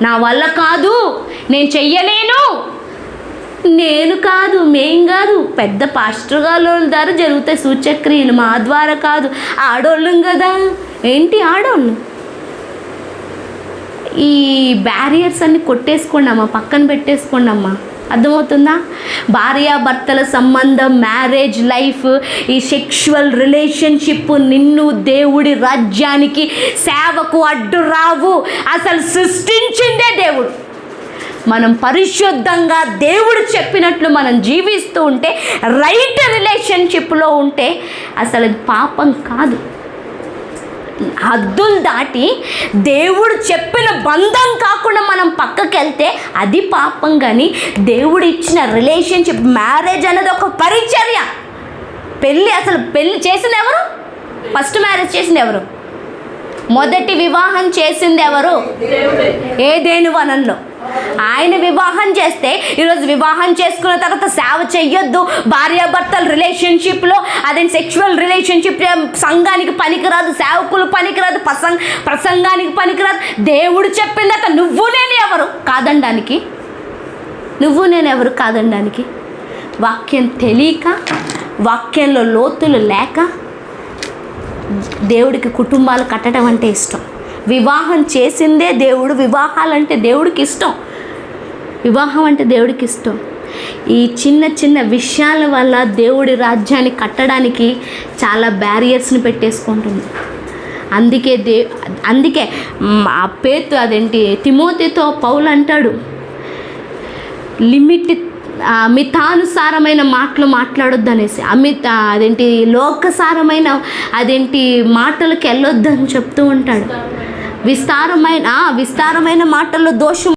నా వల్ల కాదు, నేను చెయ్యలేను, నేను కాదు, మేం కాదు, పెద్ద పాస్టర్ గారి ద్వారా జరుగుతాయి సూచక్రియలు, మా ద్వారా కాదు, ఆడోళ్ళం కదా. ఏంటి ఆడోళ్ళు? ఈ బ్యారియర్స్ అన్ని కొట్టేసుకోండి అమ్మా, పక్కన పెట్టేసుకోండి అమ్మా. అర్థమవుతుందా? భార్యాభర్తల సంబంధం, మ్యారేజ్ లైఫ్, ఈ సెక్షువల్ రిలేషన్షిప్ నిన్ను దేవుడి రాజ్యానికి, సేవకు అడ్డు రావు. అసలు సృష్టించిందే దేవుడు. మనం పరిశుద్ధంగా దేవుడు చెప్పినట్లు మనం జీవిస్తూ ఉంటే, రైట్ రిలేషన్షిప్లో ఉంటే అసలు అది పాపం కాదు. హద్దులు దాటి దేవుడు చెప్పిన బంధం కాకుండా మనం పక్కకి వెళ్తే అది పాపం. కానీ దేవుడు ఇచ్చిన రిలేషన్షిప్, మ్యారేజ్ అనేది ఒక పరిచర్య. అసలు పెళ్ళి చేసింది ఎవరు? ఫస్ట్ మ్యారేజ్ చేసింది ఎవరు? మొదటి వివాహం చేసింది ఎవరు? ఏదేను వనంలో ఆయన వివాహం చేస్తే, ఈరోజు వివాహం చేసుకున్న తర్వాత సేవ చెయ్యొద్దు, భార్యాభర్తల రిలేషన్షిప్లో అదే సెక్షువల్ రిలేషన్షిప్ సంఘానికి పనికిరాదు, సేవకులు పనికిరాదు, ప్రసంగానికి పనికిరాదు. దేవుడు చెప్పిందాక నువ్వు నేను ఎవరు కాదనడానికి? నువ్వు నేను ఎవరు కాదనడానికి? వాక్యం తెలియక, వాక్యంలో లోతులు లేక దేవుడికి కుటుంబాలు కట్టడం అంటే ఇష్టం. వివాహం చేసిందే దేవుడు. వివాహాలంటే దేవుడికి ఇష్టం. వివాహం అంటే దేవుడికి ఇష్టం. ఈ చిన్న చిన్న విషయాల వల్ల దేవుడి రాజ్యాన్ని కట్టడానికి చాలా బ్యారియర్స్ని పెట్టేసుకుంటుంది. అందుకే తిమోతితో పౌలు అంటాడు, మితానుసారమైన మాటలు మాట్లాడొద్దు అనేసి, లోకసారమైన మాటలకు వెళ్ళొద్దు అని చెప్తూ ఉంటాడు. విస్తారమైన మాటల్లో దోషం